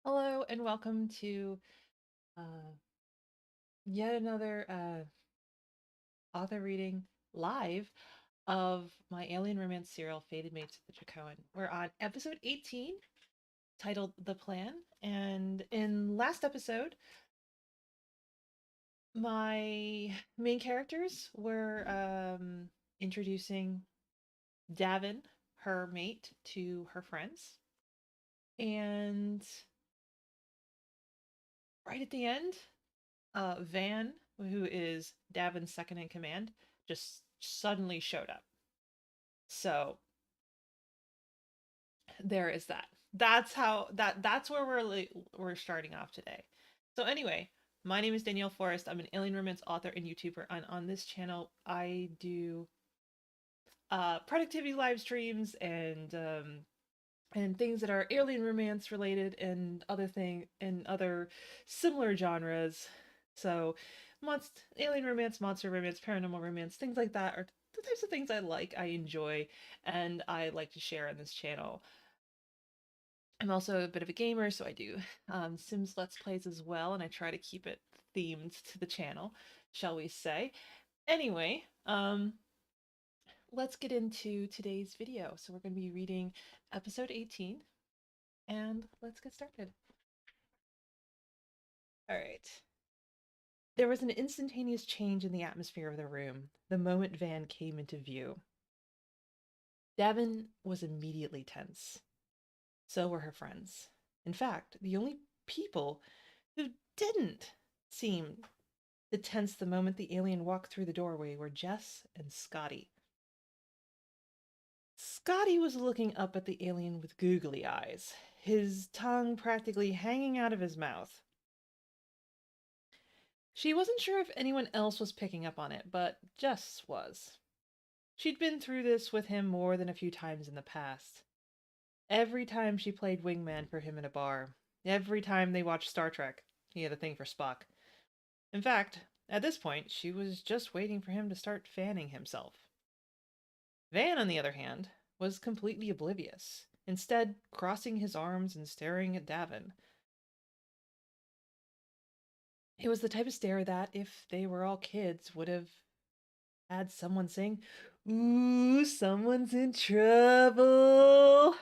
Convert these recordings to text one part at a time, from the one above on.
Hello and welcome to uh, yet another author reading live of my alien romance serial, Fated Mates of the Drakoan. We're on episode 18, titled The Plan. And in last episode, my main characters were introducing Davin, her mate, to her friends. And right at the end, Van, who is Davin's second in command, just suddenly showed up. So there is that. That's where we're starting off today. So anyway, my name is Danielle Forrest. I'm an alien romance author and YouTuber, and on this channel I do productivity live streams and things that are alien romance related and other similar genres. So, alien romance, monster romance, paranormal romance, things like that are the types of things I enjoy, and I like to share on this channel. I'm also a bit of a gamer, so I do Sims Let's Plays as well, and I try to keep it themed to the channel, shall we say. Anyway, let's get into today's video. So we're going to be reading episode 18, and let's get started. All right. There was an instantaneous change in the atmosphere of the room the moment Van came into view. Davin was immediately tense. So were her friends. In fact, the only people who didn't seem to tense the moment the alien walked through the doorway were Jess and Scotty. Scotty was looking up at the alien with googly eyes, his tongue practically hanging out of his mouth. She wasn't sure if anyone else was picking up on it, but Jess was. She'd been through this with him more than a few times in the past. Every time she played wingman for him in a bar, every time they watched Star Trek, he had a thing for Spock. In fact, at this point, she was just waiting for him to start fanning himself. Van, on the other hand, was completely oblivious, instead crossing his arms and staring at Davin. It was the type of stare that, if they were all kids, would have had someone sing, "Ooh, someone's in trouble."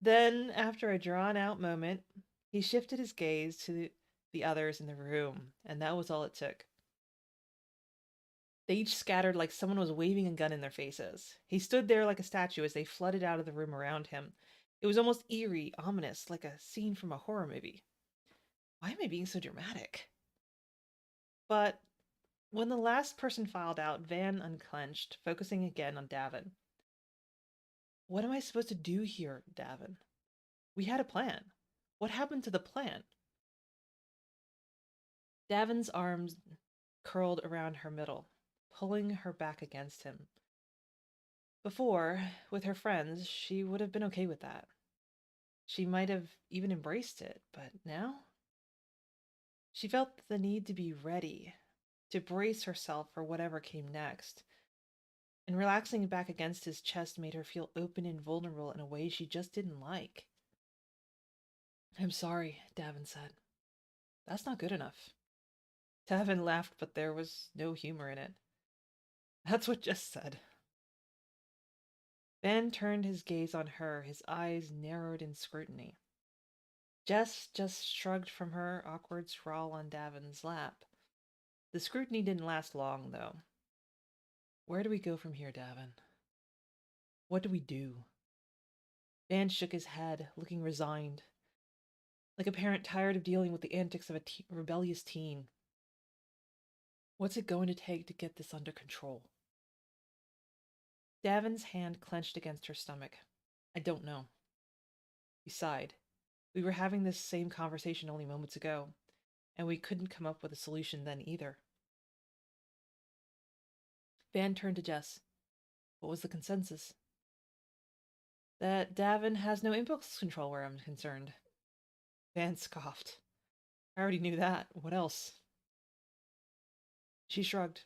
Then, after a drawn-out moment, he shifted his gaze to the others in the room, and that was all it took. They each scattered like someone was waving a gun in their faces. He stood there like a statue as they flooded out of the room around him. It was almost eerie, ominous, like a scene from a horror movie. Why am I being so dramatic? But when the last person filed out, Van unclenched, focusing again on Davin. What am I supposed to do here, Davin? We had a plan. What happened to the plan? Davin's arms curled around her middle, pulling her back against him. Before, with her friends, she would have been okay with that. She might have even embraced it, but now? She felt the need to be ready, to brace herself for whatever came next. And relaxing back against his chest made her feel open and vulnerable in a way she just didn't like. "I'm sorry," Davin said. "That's not good enough." Davin laughed, but there was no humor in it. "That's what Jess said." Ben turned his gaze on her, his eyes narrowed in scrutiny. Jess just shrugged from her awkward sprawl on Davin's lap. The scrutiny didn't last long, though. "Where do we go from here, Davin? What do we do?" Van shook his head, looking resigned, like a parent tired of dealing with the antics of a rebellious teen. "What's it going to take to get this under control?" Davin's hand clenched against her stomach. "I don't know." He sighed. "We were having this same conversation only moments ago, and we couldn't come up with a solution then either." Van turned to Jess. "What was the consensus?" "That Davin has no impulse control where I'm concerned." Van scoffed. "I already knew that. What else?" She shrugged.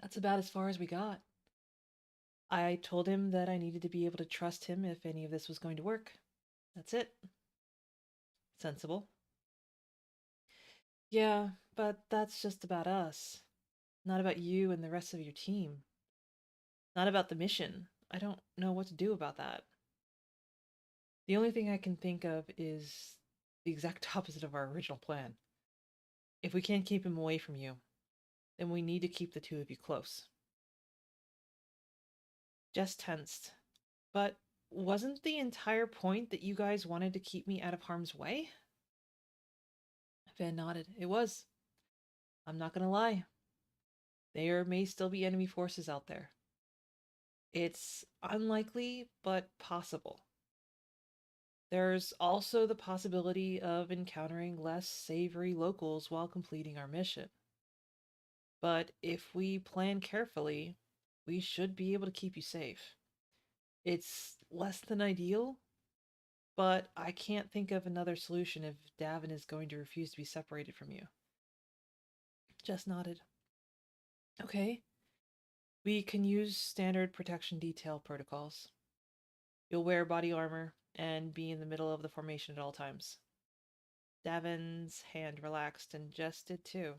"That's about as far as we got. I told him that I needed to be able to trust him if any of this was going to work. That's it. Sensible. Yeah, but that's just about us. Not about you and the rest of your team. Not about the mission. I don't know what to do about that. The only thing I can think of is the exact opposite of our original plan. If we can't keep him away from you, then we need to keep the two of you close. Jess tensed. But wasn't the entire point that you guys wanted to keep me out of harm's way? Van nodded. It was. I'm not gonna lie. There may still be enemy forces out there. It's unlikely, but possible. There's also the possibility of encountering less savory locals while completing our mission. But if we plan carefully, we should be able to keep you safe. It's less than ideal, but I can't think of another solution if Davin is going to refuse to be separated from you. Jess nodded. Okay. We can use standard protection detail protocols. You'll wear body armor and be in the middle of the formation at all times. Davin's hand relaxed, and Jess did too.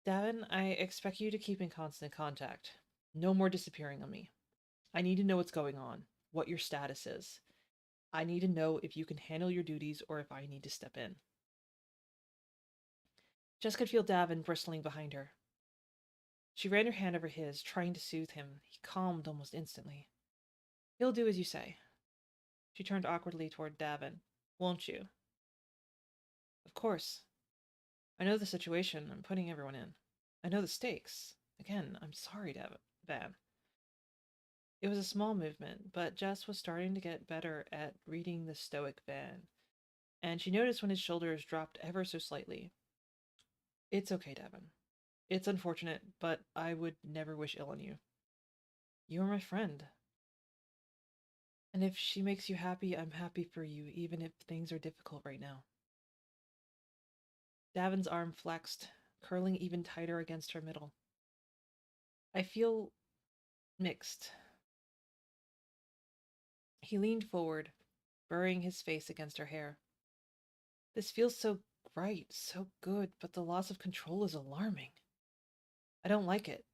Davin, I expect you to keep in constant contact. No more disappearing on me. I need to know what's going on, what your status is. I need to know if you can handle your duties or if I need to step in. Jess could feel Davin bristling behind her. She ran her hand over his, trying to soothe him. He calmed almost instantly. He'll do as you say. She turned awkwardly toward Davin. Won't you? Of course. I know the situation I'm putting everyone in. I know the stakes. Again, I'm sorry, Van. It was a small movement, but Jess was starting to get better at reading the stoic Van, and she noticed when his shoulders dropped ever so slightly. It's okay, Davin. It's unfortunate, but I would never wish ill on you. You are my friend. And if she makes you happy, I'm happy for you, even if things are difficult right now. Davin's arm flexed, curling even tighter against her middle. I feel mixed. He leaned forward, burying his face against her hair. This feels so right, so good, but the loss of control is alarming. I don't like it.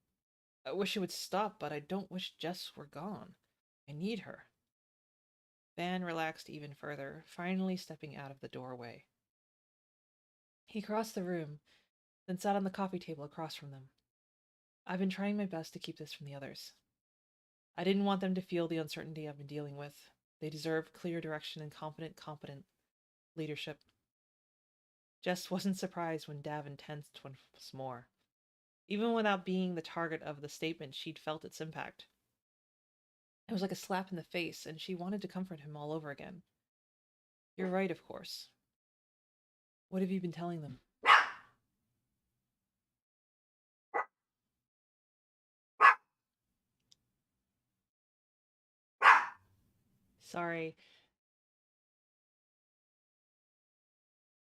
I wish it would stop, but I don't wish Jess were gone. I need her. Van relaxed even further, finally stepping out of the doorway. He crossed the room, then sat on the coffee table across from them. I've been trying my best to keep this from the others. I didn't want them to feel the uncertainty I've been dealing with. They deserve clear direction and competent leadership. Jess wasn't surprised when Davin tensed once more. Even without being the target of the statement, she'd felt its impact. It was like a slap in the face, and she wanted to comfort him all over again. You're right, of course. What have you been telling them? Sorry.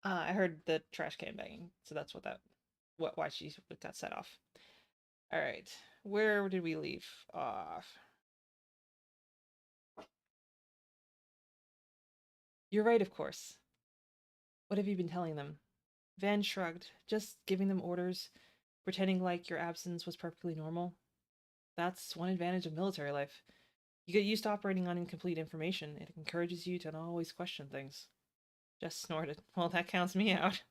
I heard the trash can banging, so that's why she got set off. All right, where did we leave off? You're right, of course. What have you been telling them? Van shrugged, just giving them orders, pretending like your absence was perfectly normal. That's one advantage of military life. You get used to operating on incomplete information. It encourages you to not always question things. Jess snorted. Well, that counts me out.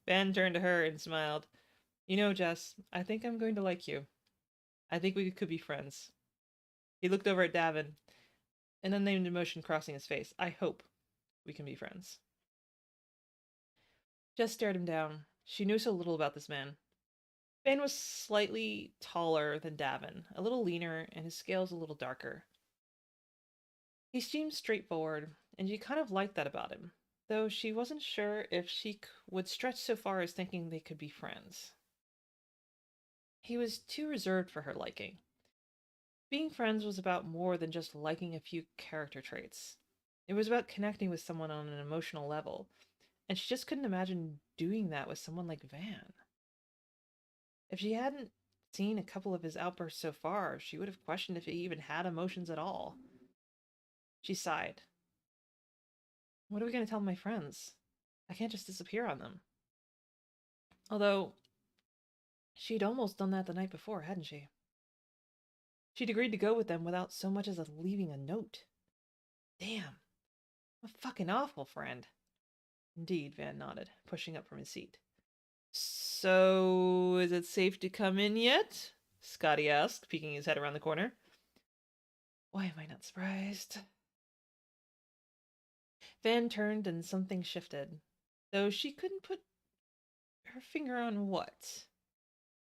Van turned to her and smiled. You know, Jess, I think I'm going to like you. I think we could be friends. He looked over at Davin, an unnamed emotion crossing his face. I hope we can be friends. Jess stared him down. She knew so little about this man. Van was slightly taller than Davin, a little leaner, and his scales a little darker. He seemed straightforward, and she kind of liked that about him, though she wasn't sure if she would stretch so far as thinking they could be friends. He was too reserved for her liking. Being friends was about more than just liking a few character traits. It was about connecting with someone on an emotional level, and she just couldn't imagine doing that with someone like Van. If she hadn't seen a couple of his outbursts so far, she would have questioned if he even had emotions at all. She sighed. What are we going to tell my friends? I can't just disappear on them. Although, she'd almost done that the night before, hadn't she? She'd agreed to go with them without so much as leaving a note. Damn, a fucking awful friend. Indeed, Van nodded, pushing up from his seat. So, is it safe to come in yet? Scotty asked, peeking his head around the corner. Why am I not surprised? Van turned and something shifted, though she couldn't put her finger on what.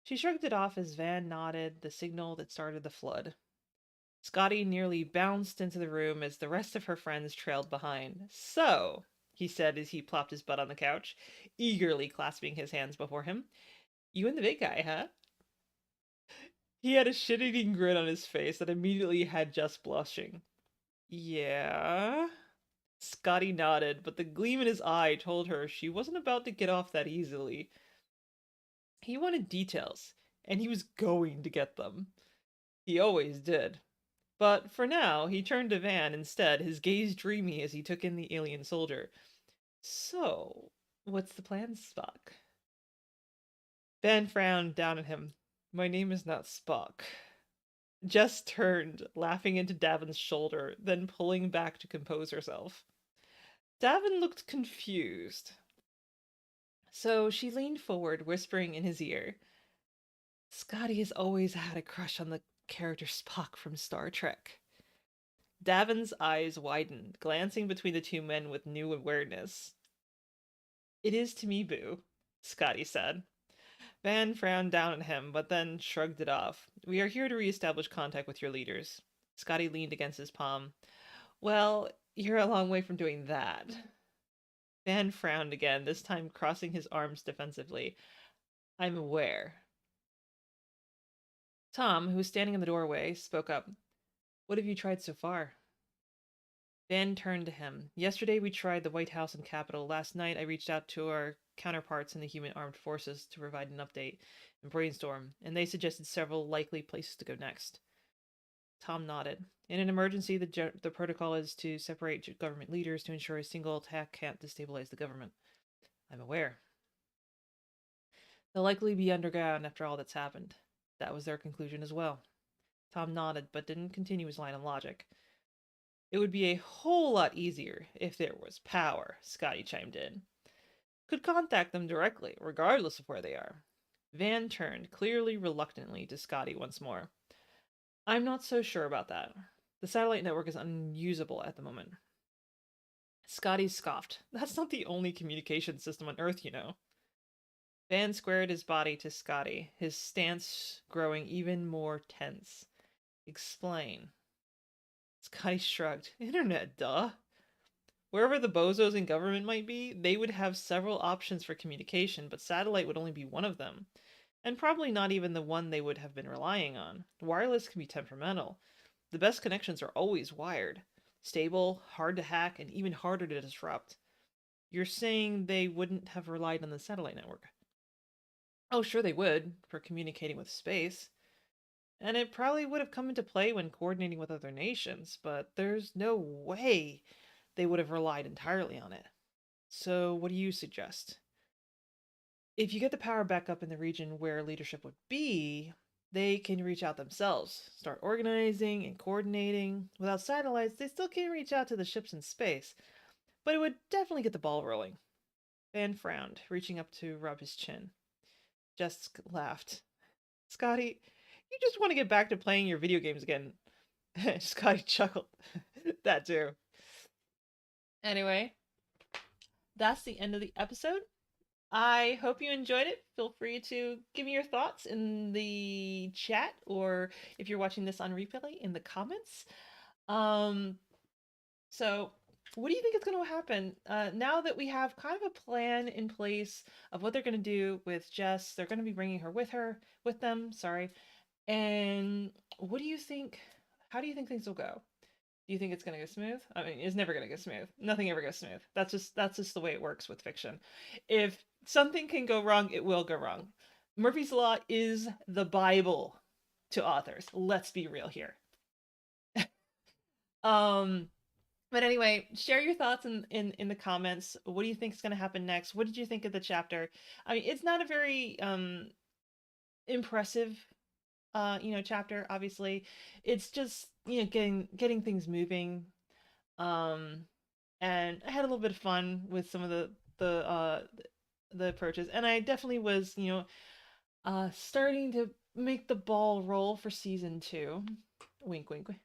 She shrugged it off as Van nodded, the signal that started the flood. Scotty nearly bounced into the room as the rest of her friends trailed behind. So, he said as he plopped his butt on the couch, eagerly clasping his hands before him, you and the big guy, huh? He had a shit-eating grin on his face that immediately had Jess blushing. Yeah? Scotty nodded, but the gleam in his eye told her she wasn't about to get off that easily. He wanted details, and he was going to get them. He always did. But for now, he turned to Van instead, his gaze dreamy as he took in the alien soldier. So, what's the plan, Spock? Van frowned down at him. My name is not Spock. Jess turned, laughing into Davin's shoulder, then pulling back to compose herself. Davin looked confused. So she leaned forward, whispering in his ear. Scotty has always had a crush on the character Spock from Star Trek. Davin's eyes widened, glancing between the two men with new awareness. It is to me, Boo, Scotty said. Van frowned down at him, but then shrugged it off. We are here to reestablish contact with your leaders. Scotty leaned against his palm. Well, you're a long way from doing that. Van frowned again, this time crossing his arms defensively. I'm aware. Tom, who was standing in the doorway, spoke up. What have you tried so far? Van turned to him. Yesterday we tried the White House and Capitol. Last night I reached out to our counterparts in the human armed forces to provide an update and brainstorm, and they suggested several likely places to go next. Tom nodded. In an emergency, the protocol is to separate government leaders to ensure a single attack can't destabilize the government. I'm aware. They'll likely be underground after all that's happened. That was their conclusion as well. Tom nodded, but didn't continue his line of logic. It would be a whole lot easier if there was power, Scotty chimed in. Could contact them directly, regardless of where they are. Van turned, clearly reluctantly, to Scotty once more. I'm not so sure about that. The satellite network is unusable at the moment. Scotty scoffed. That's not the only communication system on Earth, you know. Van squared his body to Scotty, his stance growing even more tense. Explain. Scotty shrugged. Internet, duh. Wherever the bozos in government might be, they would have several options for communication, but satellite would only be one of them. And probably not even the one they would have been relying on. Wireless can be temperamental. The best connections are always wired. Stable, hard to hack, and even harder to disrupt. You're saying they wouldn't have relied on the satellite network? Oh, sure they would, for communicating with space. And it probably would have come into play when coordinating with other nations, but there's no way they would have relied entirely on it. So, what do you suggest? If you get the power back up in the region where leadership would be, they can reach out themselves, start organizing and coordinating. Without satellites, they still can't reach out to the ships in space, but it would definitely get the ball rolling. Van frowned, reaching up to rub his chin. Jess laughed. Scotty, you just want to get back to playing your video games again. Scotty chuckled. That too. Anyway, that's the end of the episode. I hope you enjoyed it. Feel free to give me your thoughts in the chat, or if you're watching this on replay, in the comments. So what do you think is going to happen now that we have kind of a plan in place of what they're going to do with Jess? They're going to be bringing her with them. Sorry. And what do you think? How do you think things will go? Do you think it's going to go smooth? I mean, it's never going to go smooth. Nothing ever goes smooth. That's just the way it works with fiction. If something can go wrong, it will go wrong. Murphy's Law is the Bible to authors. Let's be real here. um But anyway, share your thoughts in the comments. What do you think is going to happen next? What did you think of the chapter? I mean, it's not a very impressive chapter, obviously. It's just, getting things moving. Um and I had a little bit of fun with some of the approaches, and I definitely was, starting to make the ball roll for season 2. Wink wink wink.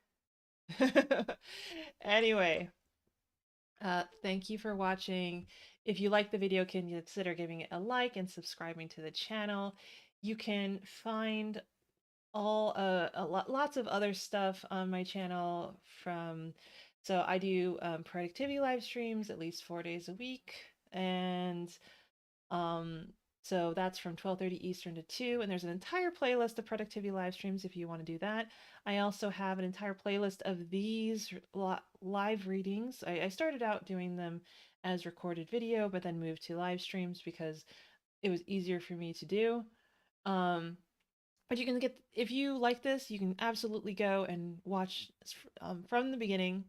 Anyway, thank you for watching. If you like the video, can you consider giving it a like and subscribing to the channel? You can find lots of other stuff on my channel from, so I do productivity live streams at least 4 days a week, and um so that's from 12:30 Eastern to 2, and there's an entire playlist of productivity live streams if you want to do that. I also have an entire playlist of these live readings. I started out doing them as recorded video, but then moved to live streams because it was easier for me to do. Um, but you can get, if you like this, you can absolutely go and watch from the beginning,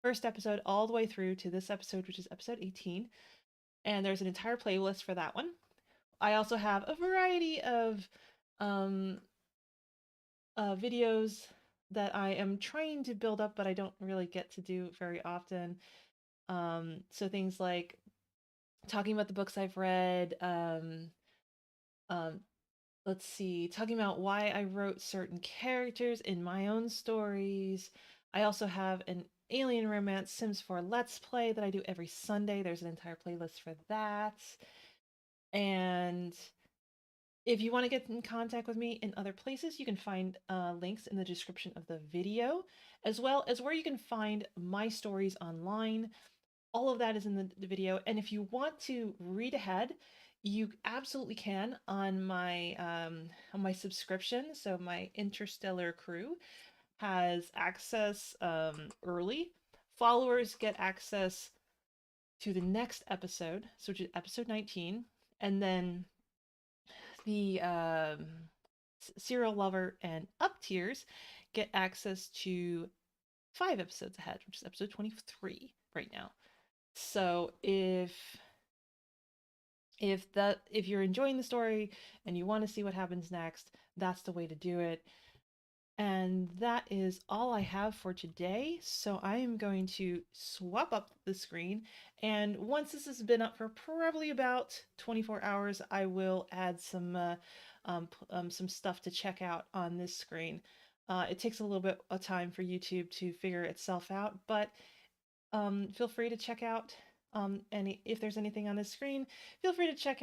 first episode, all the way through to this episode, which is episode 18. And there's an entire playlist for that one. I also have a variety of um, videos that I am trying to build up, but I don't really get to do very often. So things like talking about the books I've read, um, let's see, talking about why I wrote certain characters in my own stories. I also have an alien romance Sims 4 Let's Play that I do every Sunday. There's an entire playlist for that. And if you want to get in contact with me in other places, you can find links in the description of the video, as well as where you can find my stories online. All of that is in the video. And if you want to read ahead, you absolutely can on my subscription. So my Interstellar Crew has access early. Followers get access to the next episode, so which is episode 19, and then the serial lover and up tiers get access to 5 episodes ahead, which is episode 23 right now. So if you're enjoying the story and you want to see what happens next, that's the way to do it. And that is all I have for today. So I am going to swap up the screen. And once this has been up for probably about 24 hours, I will add some stuff to check out on this screen. It takes a little bit of time for YouTube to figure itself out, but feel free to check out if there's anything on the screen, feel free to check